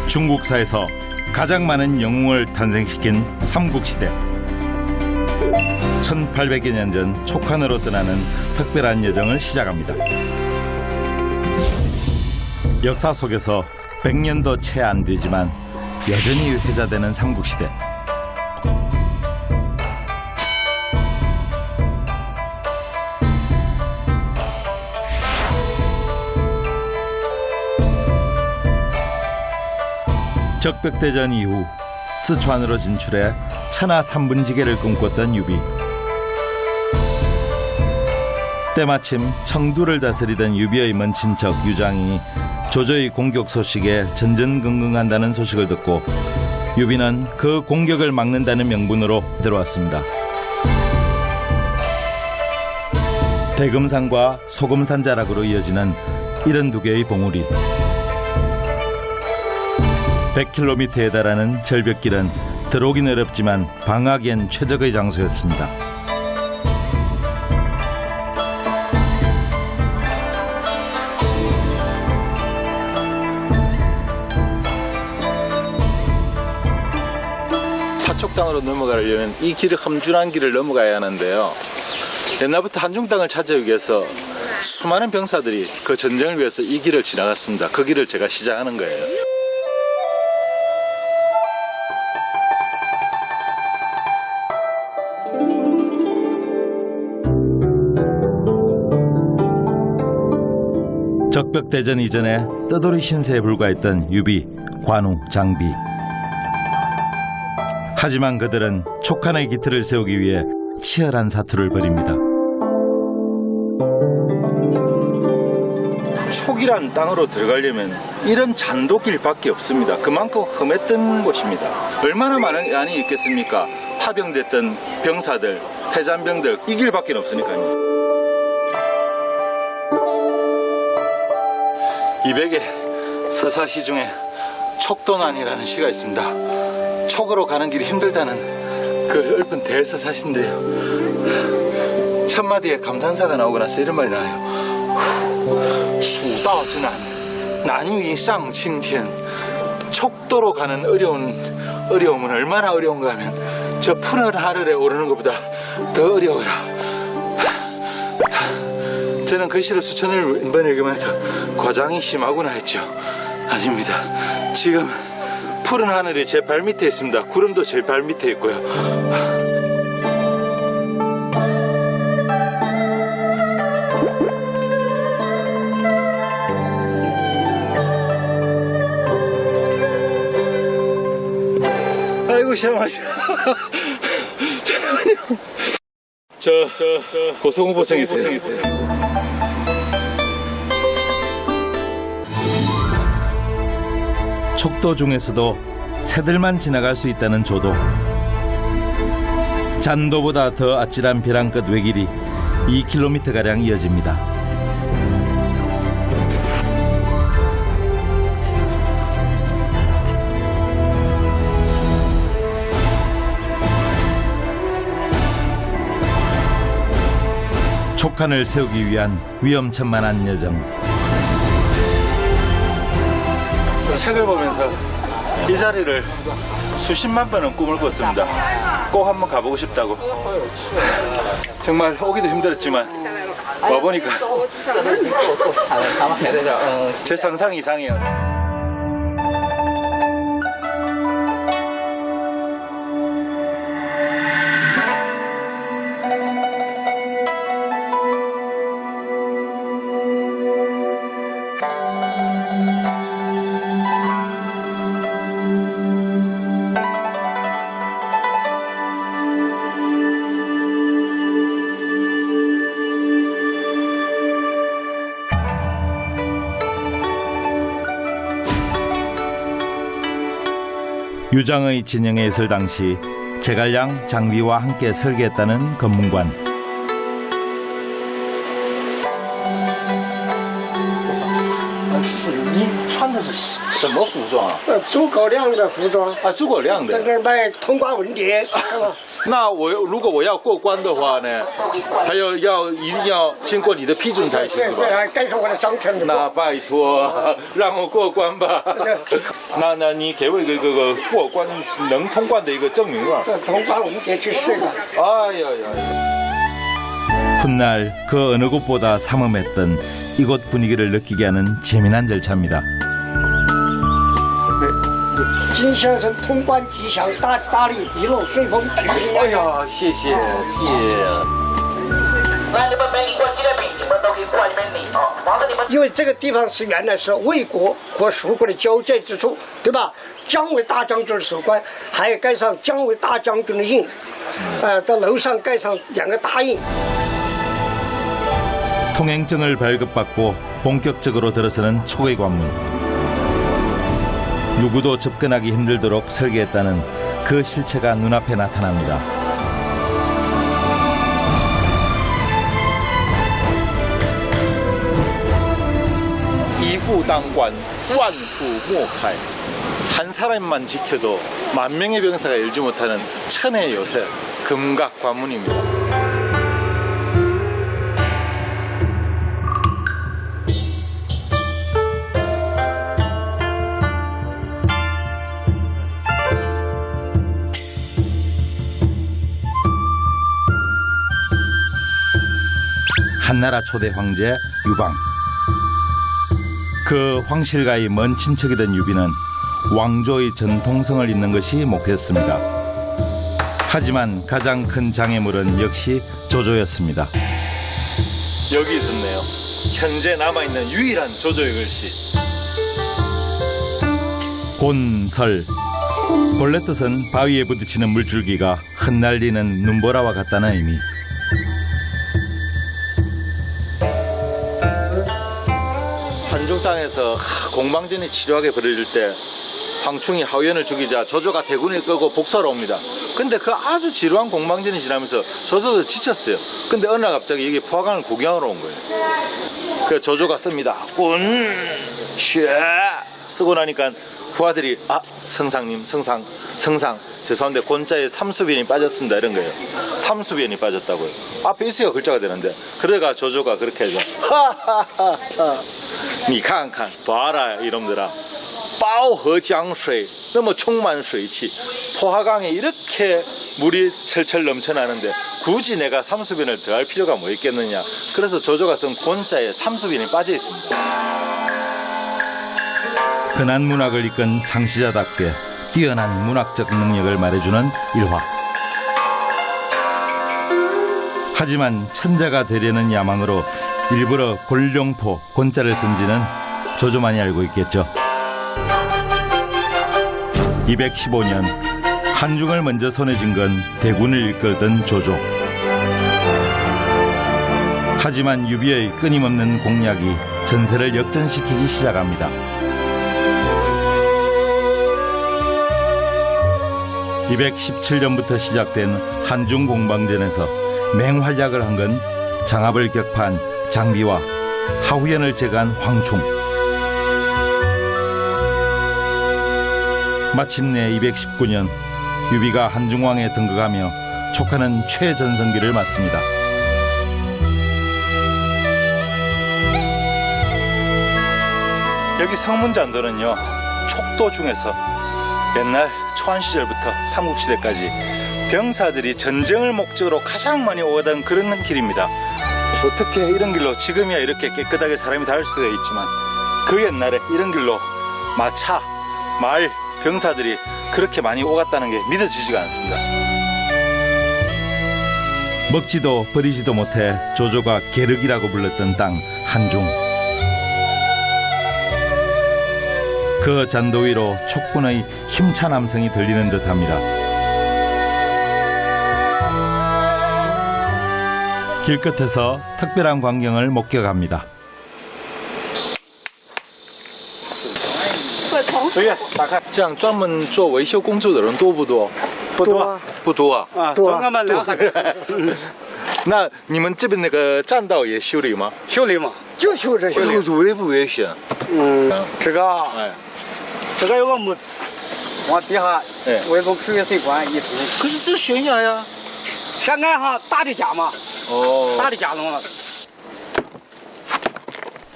중국사에서 가장 많은 영웅을 탄생시킨 삼국시대. 1800여 년 전 촉한으로 떠나는 특별한 여정을 시작합니다. 역사 속에서 100년도 채 안 되지만 여전히 회자되는 삼국시대. 적벽대전 이후 스촨으로 진출해 천하 삼분지계를 꿈꿨던 유비. 때마침 청두를 다스리던 유비의 먼 친척 유장이 조조의 공격 소식에 전전긍긍한다는 소식을 듣고 유비는 그 공격을 막는다는 명분으로 들어왔습니다. 대금산과 소금산자락으로 이어지는 72개의 봉우리. 100km에 달하는 절벽길은 들어오긴 어렵지만 방하기엔 최적의 장소였습니다. 타촉당으로 넘어가려면 이 길을 험준한 길을 넘어가야 하는데요. 옛날부터 한중당을 차지하기 위해서 수많은 병사들이 그 전쟁을 위해서 이 길을 지나갔습니다. 그 길을 제가 시작하는 거예요. 적벽대전 이전에 떠돌이 신세에 불과했던 유비, 관우, 장비. 하지만 그들은 촉한의 기틀을 세우기 위해 치열한 사투를 벌입니다. 촉이란 땅으로 들어가려면 이런 잔도길밖에 없습니다. 그만큼 험했던 곳입니다. 얼마나 많은 안이 있겠습니까? 파병됐던 병사들, 패잔병들, 이 길밖에 없으니까요. 200의 서사시 중에 촉도난이라는 시가 있습니다. 촉으로 가는 길이 힘들다는 그 읊은 대서사시인데요. 첫 마디에 감탄사가 나오고 나서 이런 말이 나와요. 수다지난 난위 쌍青天. 촉도로 가는 어려움은 얼마나 어려운가 하면 저 푸른 하늘에 오르는 것보다 더 어려워라. 저는 그 시를 수천을 번 읽으면서 과장이 심하구나 했죠. 아닙니다. 지금 푸른 하늘이 제 발밑에 있습니다. 구름도 제 발밑에 있고요. 아이고 시험하셔. 잠깐만요. 저 고소공포증 있어요. 촉도 중에서도 새들만 지나갈 수 있다는 조도. 잔도보다 더 아찔한 벼랑 끝 외길이 2km가량 이어집니다. 촉한을 세우기 위한 위험천만한 여정. 책을 보면서 이 자리를 수십만 번은 꿈을 꿨습니다. 꼭 한번 가보고 싶다고. 정말 오기도 힘들었지만 와보니까 제 상상 이상이에요. 유장의 진영에 있을 당시 제갈량 장비와 함께 설계했다는 검문관.穿的是什么服装啊？诸葛亮的服装啊，诸葛亮的。这个卖通关文牒，那我如果我要过关的话呢，还有一定要经过你的批准才行，是吧？对，盖上我的章程。那拜托，让我过关吧。那你给我一个过关能通关的一个证明吧。这通关我们得去试了。哎呀呀！ 훗날 그 어느 곳보다 삼엄했던 이곳 분위기를 느끼게 하는 재미난 절차입니다. 金先生通关吉祥，大力一路顺风，平平安安。哎呀，谢谢。来，你们每一关纪念品，你们都可以挂一边领啊，防止你们。因为这个地方是原来是魏国和蜀国的交界之处，对吧？姜维大将军的守关，还盖上姜维大将军的印，在楼上盖上2个大印。 통행증을 발급받고 본격적으로 들어서는 초계 관문. 누구도 접근하기 힘들도록 설계했다는 그 실체가 눈앞에 나타납니다. 이후 당관,万夫 莫开. 한 사람만 지켜도 만 명의 병사가 열지 못하는 천의 요새 금각 관문입니다. 한나라 초대 황제 유방. 그 황실과의 먼 친척이던 유비는 왕조의 전통성을 잇는 것이 목표였습니다. 하지만 가장 큰 장애물은 역시 조조였습니다. 여기 있었네요. 현재 남아있는 유일한 조조의 글씨. 곤설. 본래 뜻은 바위에 부딪히는 물줄기가 흩날리는 눈보라와 같다는 의미. 한중장에서 공방전이 치료하게 벌어질 때 황충이 하위원을 죽이자 조조가 대군을 끌고 복수하러 옵니다. 근데 그 아주 지루한 공방전이 지나면서 조조도 지쳤어요. 근데 어느 날 갑자기 여기 포화강을 구경하러 온 거예요. 그 조조가 씁니다. 군, 쉐 쓰고 나니까 부하들이 성상님, 성상 죄송한데 곤자에 삼수변이 빠졌습니다 이런 거예요. 삼수변이 빠졌다고요. 앞에 있어야 글자가 되는데 그래가 조조가 그렇게 해서 하하하하 你看看 봐라 이놈들아 包河江水那么充满水气 포화강에 이렇게 물이 철철 넘쳐나는데 굳이 내가 삼수변을 더할 필요가 뭐 있겠느냐. 그래서 조조가 쓴 곤자에 삼수변이 빠져 있습니다. 근한 문학을 이끈 창시자답게 뛰어난 문학적 능력을 말해주는 일화. 하지만 천자가 되려는 야망으로 일부러 골룡포 곤자를 쓴지는 조조만이 알고 있겠죠. 215년 한중을 먼저 손에 쥔 건 대군을 이끌던 조조. 하지만 유비의 끊임없는 공략이 전세를 역전시키기 시작합니다. 217년부터 시작된 한중 공방전에서 맹활약을 한 건 장압을 격파한 장비와 하후연을 제거한 황충. 마침내 219년 유비가 한중왕에 등극하며 촉하는 최전성기를 맞습니다. 여기 성문잔도는요 촉도 중에서 옛날 초안 시절부터 삼국시대까지 병사들이 전쟁을 목적으로 가장 많이 오가던 그런 길입니다. 어떻게 이런 길로 지금이야 이렇게 깨끗하게 사람이 닿을 수가 있지만 그 옛날에 이런 길로 마차, 말, 병사들이 그렇게 많이 오갔다는 게 믿어지지가 않습니다. 먹지도 버리지도 못해 조조가 계륵이라고 불렀던 땅 한중. 그 잔도 위로 촉군의 힘찬 함성이 들리는 듯합니다. 길끝에서 특별한 광경을 목격합니다. 对呀，打开。这样专门做维修工作的人多不多？不多，不多啊。多我们2、3个。那你们这边那个栈道也修理吗？修理嘛，就修这修理。危不危险？这个啊，哎，这个有个木子，往底下围个储水管一通。可是这悬崖呀。这俺行大的家嘛，大的家农了。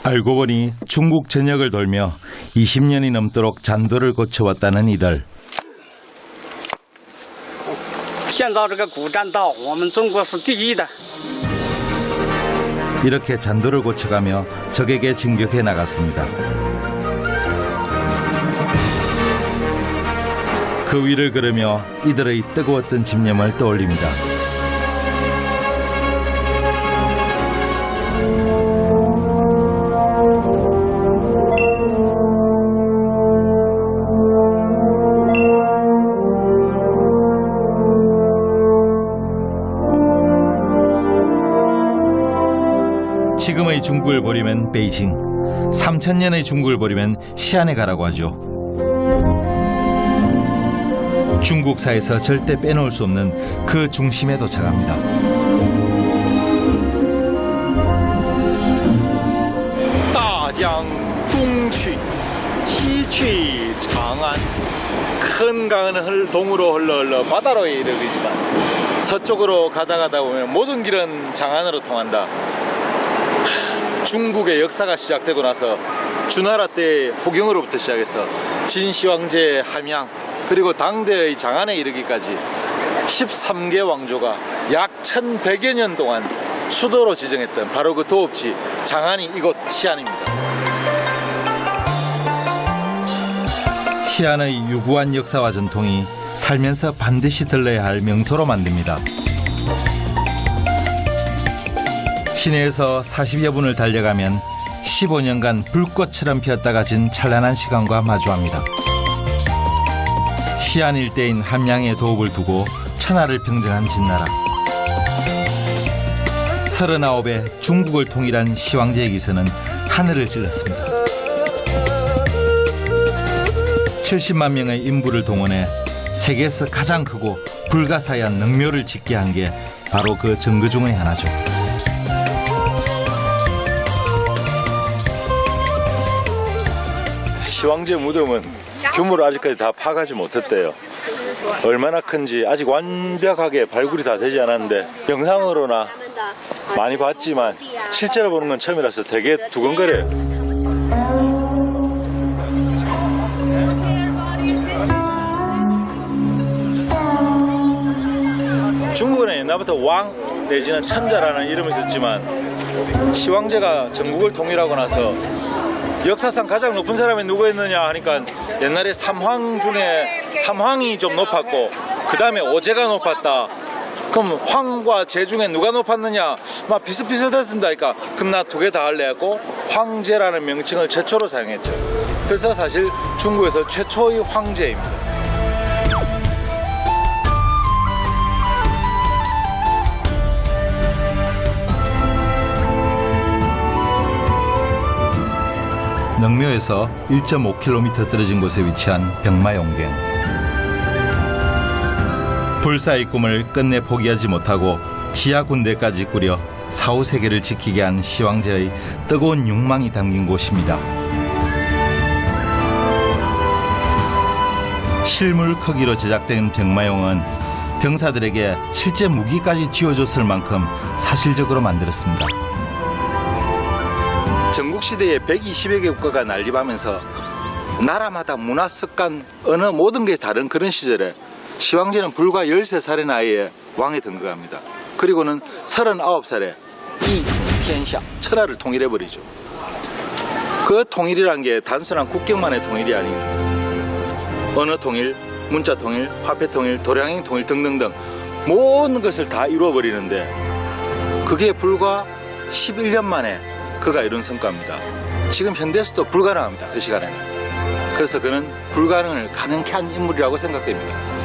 알고 보니 중국 전역을 돌며 20년이 넘도록 잔도를 고쳐왔다는 이들. 建造这个古栈道，我们中国是第一的。 이렇게 잔도를 고쳐가며 적에게 진격해 나갔습니다. 그 위를 걸으며 이들의 뜨거웠던 집념을 떠올립니다. 지금의 중국을 보려면 베이징, 3000년의 중국을 보려면 시안에 가라고 하죠. 중국사에서 절대 빼놓을 수 없는 그 중심에 도착합니다. 다江东去,西去 장안. 큰 강은 동으로 흘러 바다로 이르기지만 서쪽으로 가다 보면 모든 길은 장안으로 통한다. 중국의 역사가 시작되고 나서 주나라 때 후경으로부터 시작해서 진시황제 함양 그리고 당대의 장안에 이르기까지 13개 왕조가 약 1100여 년 동안 수도로 지정했던 바로 그 도읍지 장안이 이곳 시안입니다. 시안의 유구한 역사와 전통이 살면서 반드시 들러야 할 명소로 만듭니다. 시내에서 40여 분을 달려가면 15년간 불꽃처럼 피었다가 진 찬란한 시간과 마주합니다. 시안 일대인 함양의 도읍을 두고 천하를 평정한 진나라. 39의 중국을 통일한 시황제의 기세는 하늘을 찔렀습니다. 70만 명의 인부를 동원해 세계에서 가장 크고 불가사의한 능묘를 짓게 한 게 바로 그 증거 중의 하나죠. 시황제 무덤은 규모를 아직까지 다 파가지 못했대요. 얼마나 큰지 아직 완벽하게 발굴이 다 되지 않았는데 영상으로나 많이 봤지만 실제로 보는 건 처음이라서 되게 두근거려요. 중국은 옛날부터 왕 내지는 천자라는 이름이 있었지만 시황제가 전국을 통일하고 나서 역사상 가장 높은 사람이 누구였느냐 하니까 옛날에 삼황 중에 삼황이 좀 높았고 그 다음에 오제가 높았다. 그럼 황과 제 중에 누가 높았느냐? 막 비슷비슷했습니다. 그러니까 그럼 나 두 개 다 할래 하고 황제라는 명칭을 최초로 사용했죠. 그래서 사실 중국에서 최초의 황제입니다. 능묘에서 1.5km 떨어진 곳에 위치한 병마용경. 불사의 꿈을 끝내 포기하지 못하고 지하 군대까지 꾸려 사후세계를 지키게 한 시황제의 뜨거운 욕망이 담긴 곳입니다. 실물 크기로 제작된 병마용은 병사들에게 실제 무기까지 쥐어줬을 만큼 사실적으로 만들었습니다. 전국시대에 120여 개 국가가 난립하면서 나라마다 문화, 습관, 언어 모든 게 다른 그런 시절에 시황제는 불과 13살의 나이에 왕에 등극합니다. 그리고는 39살에 이텐샤, 천하를 통일해버리죠. 그 통일이란 게 단순한 국경만의 통일이 아닌 언어 통일, 문자 통일, 화폐 통일, 도량행 통일 등등등 모든 것을 다 이루어버리는데 그게 불과 11년 만에 그가 이룬 성과입니다. 지금 현대에서도 불가능합니다. 그 시간에는. 그래서 그는 불가능을 가능케 한 인물이라고 생각됩니다.